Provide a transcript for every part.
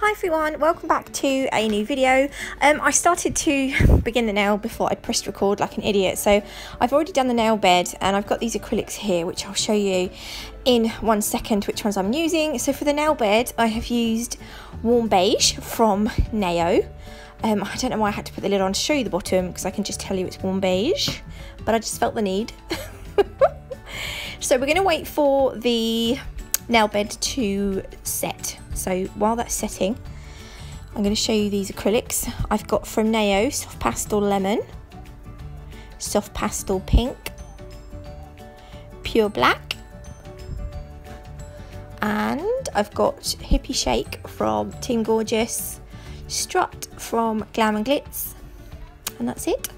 Hi everyone, welcome back to a new video. I started to begin the nail before I pressed record like an idiot, so I've already done the nail bed and I've got these acrylics here which I'll show you in 1 second which ones I'm using. So for the nail bed I have used Warm Beige from Nao. I don't know why I had to put the lid on to show you the bottom because I can just tell you it's Warm Beige, but I just felt the need. So we're going to wait for the nail bed to set. So while that's setting, I'm going to show you these acrylics. I've got from Nao Soft Pastel Lemon, Soft Pastel Pink, Pure Black, and I've got Hippie Shake from Team Gorgeous, Strut from Glam and Glitz, and that's it.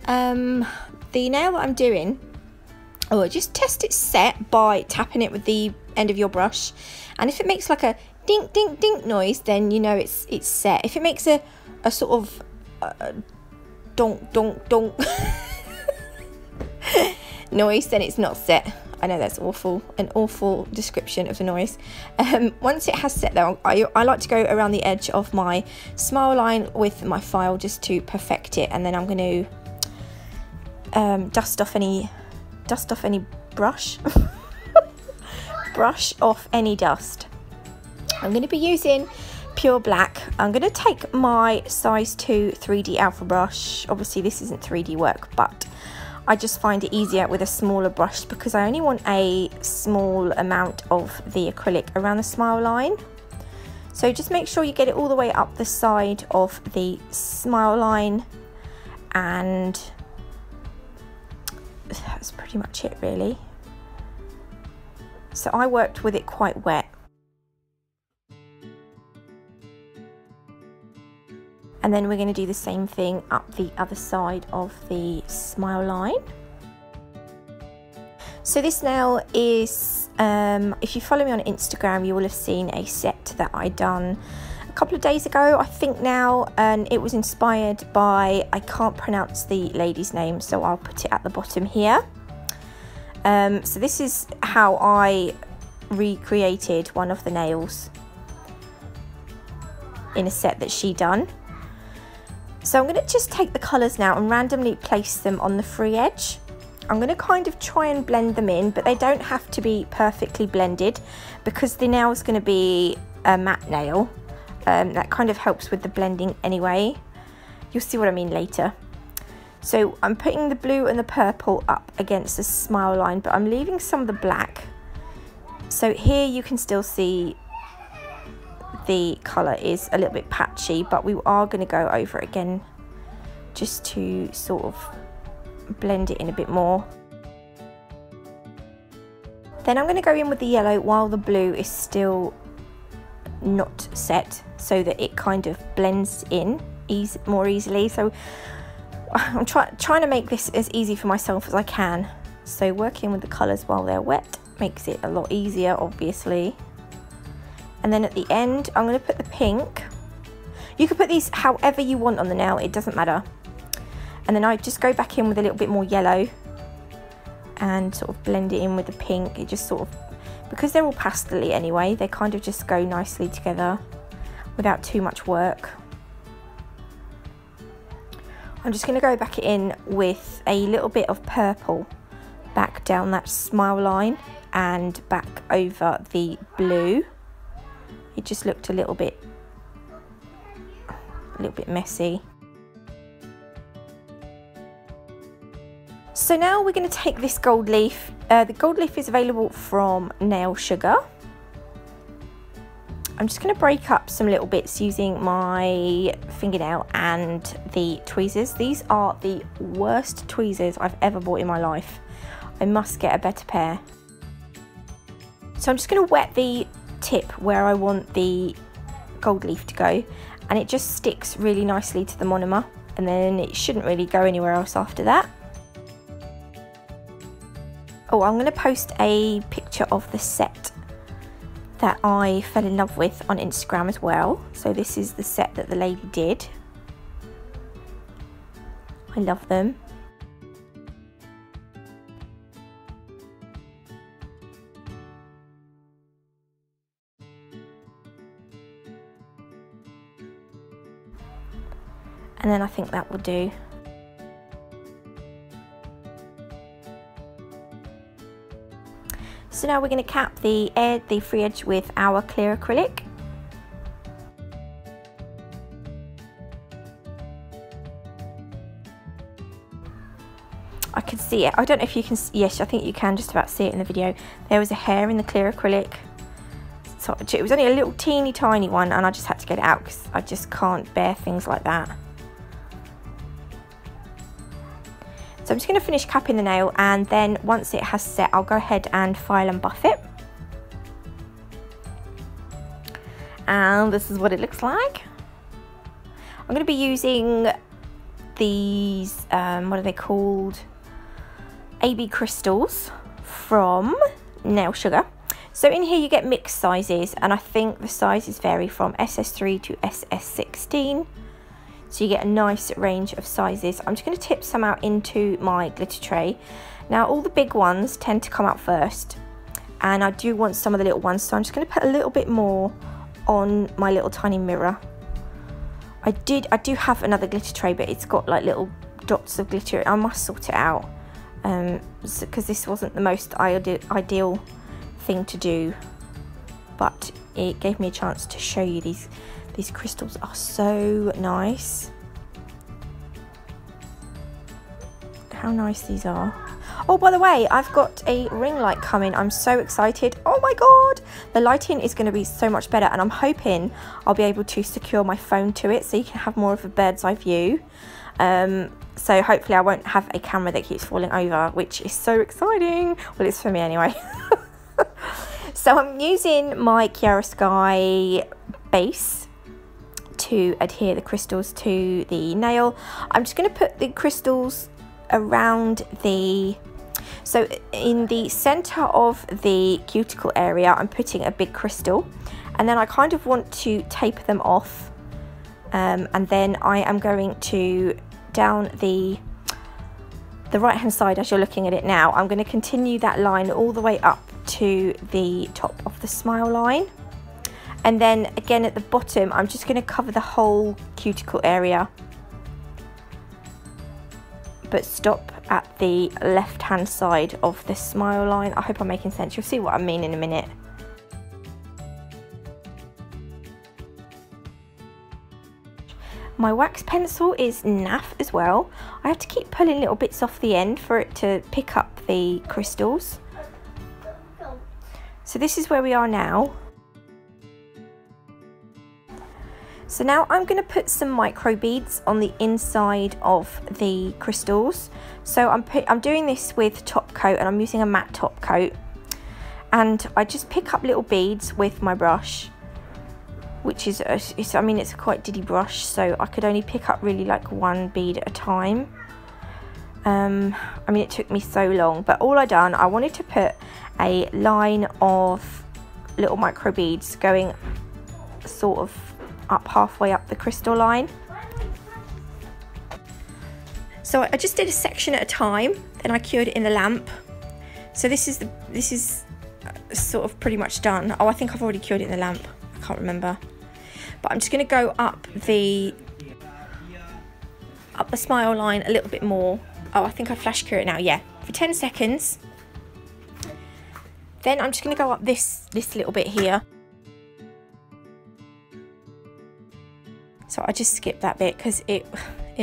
The nail that I'm doing, just test its set by tapping it with the end of your brush, and if it makes like a dink dink dink noise, then you know it's set. If it makes a sort of donk donk donk noise, then it's not set. I know that's awful, an awful description of the noise. Once it has set though, I like to go around the edge of my smile line with my file just to perfect it, and then I'm going to dust off any brush brush off any dust. I'm going to be using Pure Black. I'm going to take my size 2 3D alpha brush. Obviously this isn't 3D work, but I just find it easier with a smaller brush because I only want a small amount of the acrylic around the smile line. So just make sure you get it all the way up the side of the smile line, and that's pretty much it really. So I worked with it quite wet. And then we're going to do the same thing up the other side of the smile line. So this nail is, if you follow me on Instagram, you will have seen a set that I done a couple of days ago, I think now, and it was inspired by, I can't pronounce the lady's name, so I'll put it at the bottom here. So this is how I recreated one of the nails in a set that she done. So I'm going to just take the colours now and randomly place them on the free edge. I'm going to kind of try and blend them in, but they don't have to be perfectly blended because the nail is going to be a matte nail. That kind of helps with the blending anyway. You'll see what I mean later. So I'm putting the blue and the purple up against the smile line, but I'm leaving some of the black. So here you can still see the colour is a little bit patchy, but we are going to go over it again just to sort of blend it in a bit more. Then I'm going to go in with the yellow while the blue is still not set, so that it kind of blends in more easily. So I'm trying to make this as easy for myself as I can. So working with the colours while they're wet makes it a lot easier, obviously. And then at the end, I'm going to put the pink. You can put these however you want on the nail, it doesn't matter. And then I just go back in with a little bit more yellow and sort of blend it in with the pink. It just sort of, because they're all pastel-y anyway, they kind of just go nicely together without too much work. I'm just going to go back in with a little bit of purple back down that smile line and back over the blue. It just looked a little bit messy. So now we're going to take this gold leaf. The gold leaf is available from Nail Sugar. I'm just going to break up some little bits using my fingernail and the tweezers. These are the worst tweezers I've ever bought in my life. I must get a better pair. So I'm just going to wet the tip where I want the gold leaf to go, and it just sticks really nicely to the monomer, and then it shouldn't really go anywhere else after that. Oh, I'm going to post a picture of the set that I fell in love with on Instagram as well. So this is the set that the lady did. I love them. and then I think that will do. So now we're going to cap the free edge with our clear acrylic. I can see it. I don't know if you can, yes, I think you can just about see it in the video. There was a hair in the clear acrylic. So it was only a little teeny tiny one, and I just had to get it out because I just can't bear things like that. So I'm just going to finish capping the nail, and then once it has set, I'll go ahead and file and buff it. And this is what it looks like. I'm going to be using these, what are they called? AB crystals from Nail Sugar. So in here you get mixed sizes, and I think the sizes vary from SS3 to SS16. So you get a nice range of sizes. I'm just going to tip some out into my glitter tray. Now all the big ones tend to come out first, and I do want some of the little ones, so I'm just going to put a little bit more on my little tiny mirror. I do have another glitter tray, but it's got like little dots of glitter. I must sort it out because this wasn't the most ideal thing to do, but it gave me a chance to show you these crystals are so nice. How nice these are. Oh, by the way, I've got a ring light coming. I'm so excited. Oh my god, the lighting is going to be so much better, and I'm hoping I'll be able to secure my phone to it so you can have more of a bird's eye view. So hopefully I won't have a camera that keeps falling over, which is so exciting. Well, it's for me anyway. So I'm using my Chiarosky base to adhere the crystals to the nail. I'm just going to put the crystals around so in the center of the cuticle area I'm putting a big crystal, and then I kind of want to taper them off, and then I am going to, down the right hand side as you're looking at it now, I'm going to continue that line all the way up to the top of the smile line, and then again at the bottom I'm just going to cover the whole cuticle area, but stop at the left hand side of the smile line. I hope I'm making sense. You'll see what I mean in a minute. My wax pencil is naff as well. I have to keep pulling little bits off the end for it to pick up the crystals. So this is where we are now. So now I'm going to put some micro beads on the inside of the crystals. So I'm doing this with top coat, and I'm using a matte top coat, and I just pick up little beads with my brush, which is I mean it's a quite diddy brush, so I could only pick up really like one bead at a time. I mean it took me so long, but all I wanted to put a line of little micro beads going sort of up halfway up the crystal line. So I just did a section at a time, then I cured it in the lamp. So this is sort of pretty much done. Oh, I think I've already cured it in the lamp, I can't remember. But I'm just going to go up the smile line a little bit more. Oh, I think I flash cure it now, yeah, for 10 seconds. Then I'm just going to go up this little bit here. So I just skipped that bit because it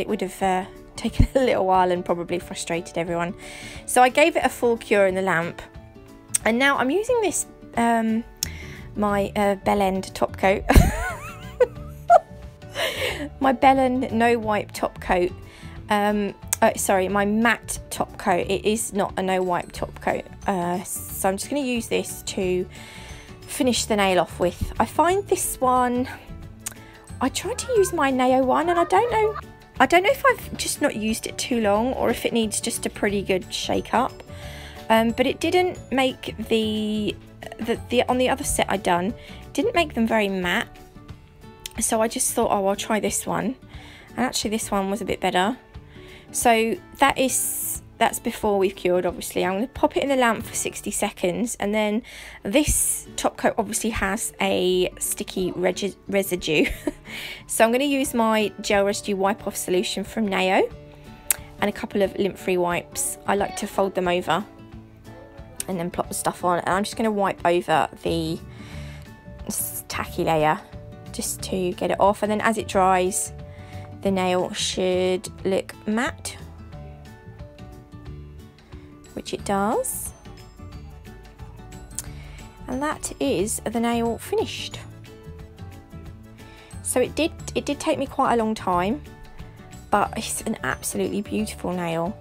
would have taken a little while and probably frustrated everyone. So I gave it a full cure in the lamp, and now I'm using this my Bell End top coat. My Bell No Wipe top coat. Sorry, my matte top coat. It is not a no wipe top coat. So I'm just going to use this to finish the nail off with. I find this one, I tried to use my Nao one, and I don't know if I've just not used it too long or if it needs just a pretty good shake up. But it didn't make the on the other set I'd done, didn't make them very matte. So I just thought, oh, I'll try this one. And actually this one was a bit better. So that's before we've cured, obviously. I'm going to pop it in the lamp for 60 seconds, and then this top coat obviously has a sticky residue. So I'm going to use my gel residue wipe off solution from Nao and a couple of lint-free wipes. I like to fold them over and then plop the stuff on, and I'm just going to wipe over the tacky layer just to get it off, and then as it dries the nail should look matte, which it does. And that is the nail finished. So it did take me quite a long time, but it's an absolutely beautiful nail.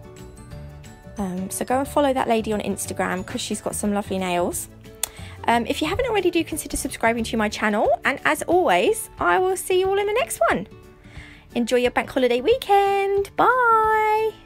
So go and follow that lady on Instagram because she's got some lovely nails. If you haven't already, do consider subscribing to my channel, and as always, I will see you all in the next one. Enjoy your bank holiday weekend. Bye.